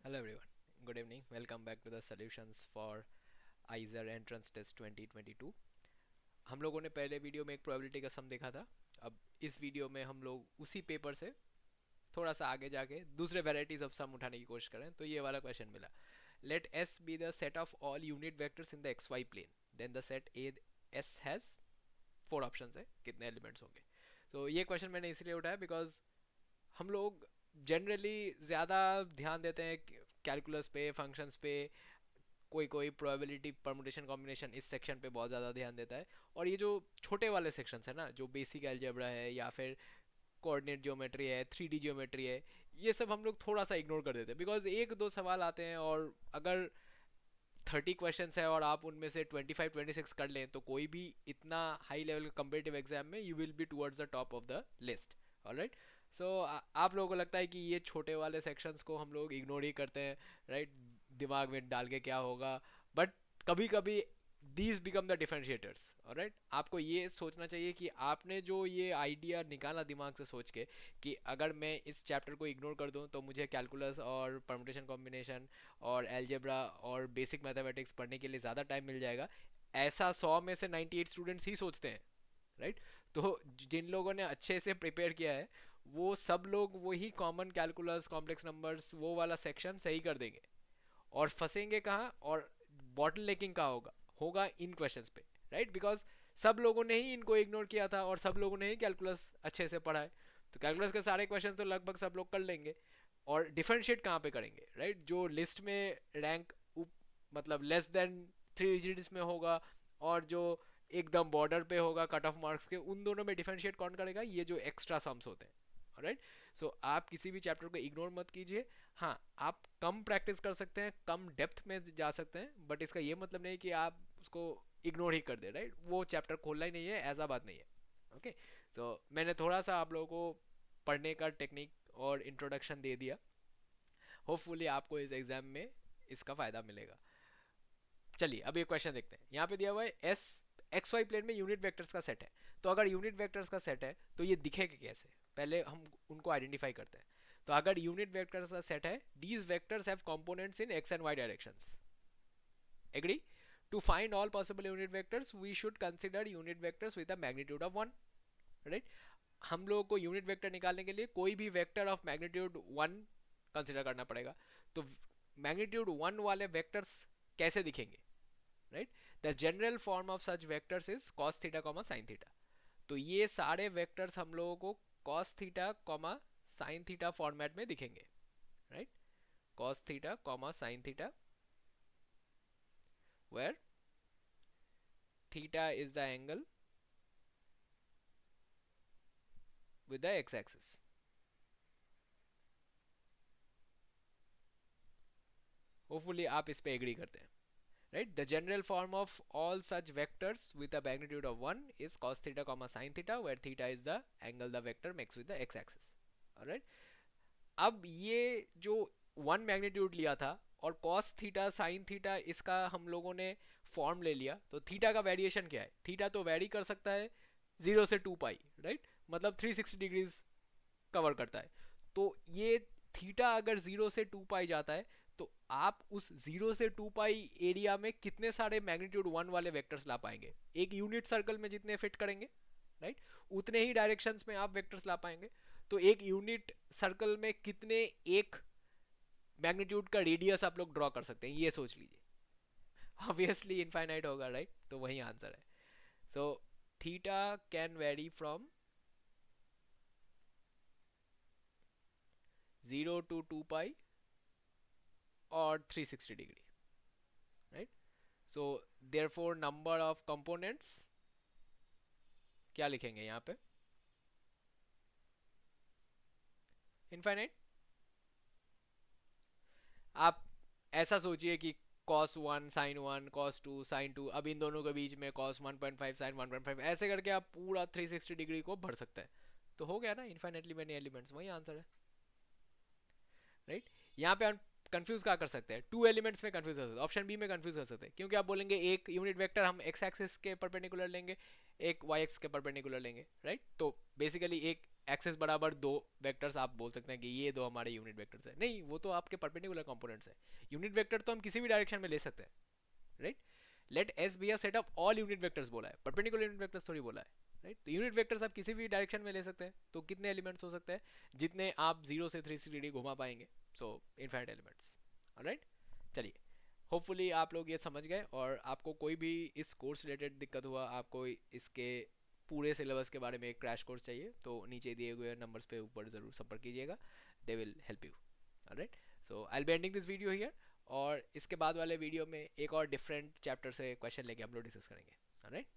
Hello everyone, good evening. Welcome back to the solutions for ISER Entrance Test 2022. हम लोगों ने पहले video में एक प्रोबेबिलिटी का सम देखा था. अब इस वीडियो में हम लोग उसी पेपर से थोड़ा सा आगे जाके दूसरे वेराइटीज ऑफ सम उठाने की कोशिश करें. तो ये वाला क्वेश्चन मिला. Let S be the set of all unit vectors in the x y plane, then the set A S has four option है, कितने एलिमेंट्स होंगे. तो ये क्वेश्चन मैंने इसलिए उठाया बिकॉज हम लोग जनरली ज़्यादा ध्यान देते हैं कैलकुलस पे, फंक्शंस पे. कोई कोई प्रोबेबिलिटी परमुटेशन कॉम्बिनेशन इस सेक्शन पे बहुत ज़्यादा ध्यान देता है. और ये जो छोटे वाले सेक्शंस है ना, जो बेसिक एलजेब्रा है या फिर कोऑर्डिनेट ज्योमेट्री है, 3D ज्योमेट्री है, ये सब हम लोग थोड़ा सा इग्नोर कर देते हैं बिकॉज एक दो सवाल आते हैं. और अगर 30 क्वेश्चन है और आप उनमें से 25-26 कर लें तो कोई भी इतना हाई लेवल का कंपेटिव एग्जाम में you will be towards the top of the list. Alright. So आप लोगों को लगता है कि ये छोटे वाले सेक्शंस को हम लोग इग्नोर ही करते हैं, राइट. दिमाग में डाल के क्या होगा. बट कभी कभी दीज बिकम द डिफरेंशिएटर्स. ऑलराइट. आपको ये सोचना चाहिए कि आपने जो ये आइडिया निकाला दिमाग से सोच के कि अगर मैं इस चैप्टर को इग्नोर कर दूं तो मुझे कैलकुलस और परमुटेशन कॉम्बिनेशन और एलजेब्रा और बेसिक मैथमेटिक्स पढ़ने के लिए ज़्यादा टाइम मिल जाएगा. ऐसा 100 में से 98 स्टूडेंट्स ही सोचते हैं, राइट. तो जिन लोगों ने अच्छे से प्रिपेयर किया है वो सब लोग वही कॉमन कैलकुलस, कॉम्प्लेक्स नंबर्स, वो वाला सेक्शन सही कर देंगे. और फंसेंगे कहाँ और बॉटल नेकिंग कहाँ होगा होगा इन क्वेश्चंस पे, राइट. बिकॉज सब लोगों ने ही इनको इग्नोर किया था और सब लोगों ने ही कैलकुलस अच्छे से पढ़ा है. तो कैलकुलस के सारे क्वेश्चन तो लगभग सब लोग कर लेंगे. और डिफरेंशिएट कहाँ पे करेंगे, राइट. जो लिस्ट में रैंक मतलब लेस देन 3 डिजिट्स में होगा और जो एकदम बॉर्डर पे होगा कट ऑफ मार्क्स के, उन दोनों में डिफरेंशिएट कौन करेगा. ये जो एक्स्ट्रा सम्स होते हैं, राइट. सो आप किसी भी चैप्टर को इग्नोर मत कीजिए. हाँ, आप कम प्रैक्टिस कर सकते हैं, कम डेप्थ में जा सकते हैं, बट इसका ये मतलब नहीं कि आप उसको इग्नोर ही कर दे, राइट. वो चैप्टर खोलना ही नहीं है, ऐसा बात नहीं है. ओके. सो मैंने थोड़ा सा आप लोगों को पढ़ने का टेक्निक और इंट्रोडक्शन दे दिया. होपफुली आपको इस एग्जाम में इसका फायदा मिलेगा. चलिए अब ये क्वेश्चन देखते हैं. यहाँ पे दिया हुआ है एस एक्स वाई प्लेन में यूनिट वेक्टर्स का सेट है. तो अगर यूनिट वेक्टर्स का सेट है तो ये दिखेगा कैसे, पहले हम उनको आइडेंटिफाई करते हैं. तो अगर यूनिट वेक्टर्स का सेट है, these vectors have components in x and y directions. Agree. To find all possible unit vectors we should consider unit vectors with a magnitude of 1, right. हम लोगों को यूनिट वेक्टर निकालने के लिए कोई भी वेक्टर ऑफ मैग्नीट्यूड 1 कंसिडर करना पड़ेगा. तो मैग्नीट्यूड 1 वाले वेक्टर्स कैसे दिखेंगे, right. The general form of such vectors is cos theta comma sine theta. तो ये सारे वेक्टर्स हम लोगों को cos theta comma sine theta format में दिखेंगे, right. Cos theta comma sine theta where theta is the angle with the x axis. Hopefully आप इस पे एग्री करते हैं, right. The general form of all such vectors with a magnitude of 1 is cos theta comma sin theta where theta is the angle the vector makes with the x axis. alright. अब ये जो 1 magnitude लिया था और cos theta sin theta इसका हम लोगों ने फॉर्म ले लिया. तो थीटा का वेरिएशन क्या है, थीटा तो वेरी कर सकता है 0 से 2 पाई, राइट. मतलब 360 डिग्रीज कवर करता है. तो ये थीटा अगर 0 से 2 पाई जाता है तो आप उस 0 से 2 पाई एरिया में कितने सारे मैग्नीट्यूड 1 वाले वेक्टर्स ला पाएंगे. एक यूनिट सर्कल में जितने फिट करेंगे, राइट, उतने ही डायरेक्शंस में आप वेक्टर्स ला पाएंगे. तो एक यूनिट सर्कल में कितने एक मैग्नीट्यूड का रेडियस आप लोग ड्रॉ कर सकते हैं, ये सोच लीजिए. ऑब्वियसली इनफाइनाइट होगा, राइट. तो वही आंसर है. So theta can vary from 0 to 2 pi और 360 degree, right. So there four number of components क्या लिखेंगे यहाँ पे, इनफाइनाइट. आप ऐसा सोचिए कि cos 1 sin 1 cos 2 sin 2, अब इन दोनों के बीच में cos 1.5 sin 1.5, ऐसे करके आप पूरा 360 डिग्री को भर सकते हैं. तो हो गया ना इन्फाइनेटली मेनी एलिमेंट्स, वही आंसर है, राइट. यहाँ पे हम कंफ्यूज क्या कर सकते हैं, टू एलिमेंट्स में कंफ्यूज कर सकते हैं, ऑप्शन बी में कंफ्यूज कर सकते हैं, क्योंकि आप बोलेंगे एक यूनिट वेक्टर हम एक्स एक्सिस के परपेंडिकुलर लेंगे, एक वाई एक्स के परपेंडिकुलर लेंगे, राइट. तो बेसिकली एक एक्सेस बराबर दो वेक्टर्स आप बोल सकते हैं कि ये दो हमारे यूनिट वेक्टर्स है, नहीं, वो तो आपके परपेंडिकुलर कंपोनेंट्स है। यूनिट वेक्टर तो हम किसी भी डायरेक्शन में ले सकते हैं, right. Let S be a set of all unit vectors बोला है, परपेंडिकुलर यूनिट वेक्टर्स थोड़ी बोला है, राइट। तो यूनिट वेक्टर्स आप किसी भी डायरेक्शन में ले सकते हैं, तो कितने एलिमेंट्स हो सकते हैं, जितने आप 0 से 360 घुमा पाएंगे, सो इनफाइनाइट एलिमेंट्स, ऑलराइट। चलिए, होपफुली आप लोग ये समझ गए, और आपको कोई भी इस कोर्स रिलेटेड दिक्कत हुआ, आपको इसके पूरे सिलेबस के बारे में एक क्रैश कोर्स चाहिए, तो नीचे दिए हुए नंबर्स पे ऊपर ज़रूर संपर्क कीजिएगा, they will help you, alright. So I will be ending this video here, और इसके बाद वाले वीडियो में एक और डिफरेंट चैप्टर से क्वेश्चन लेके हम लोग डिस्कस करेंगे, ऑलराइट।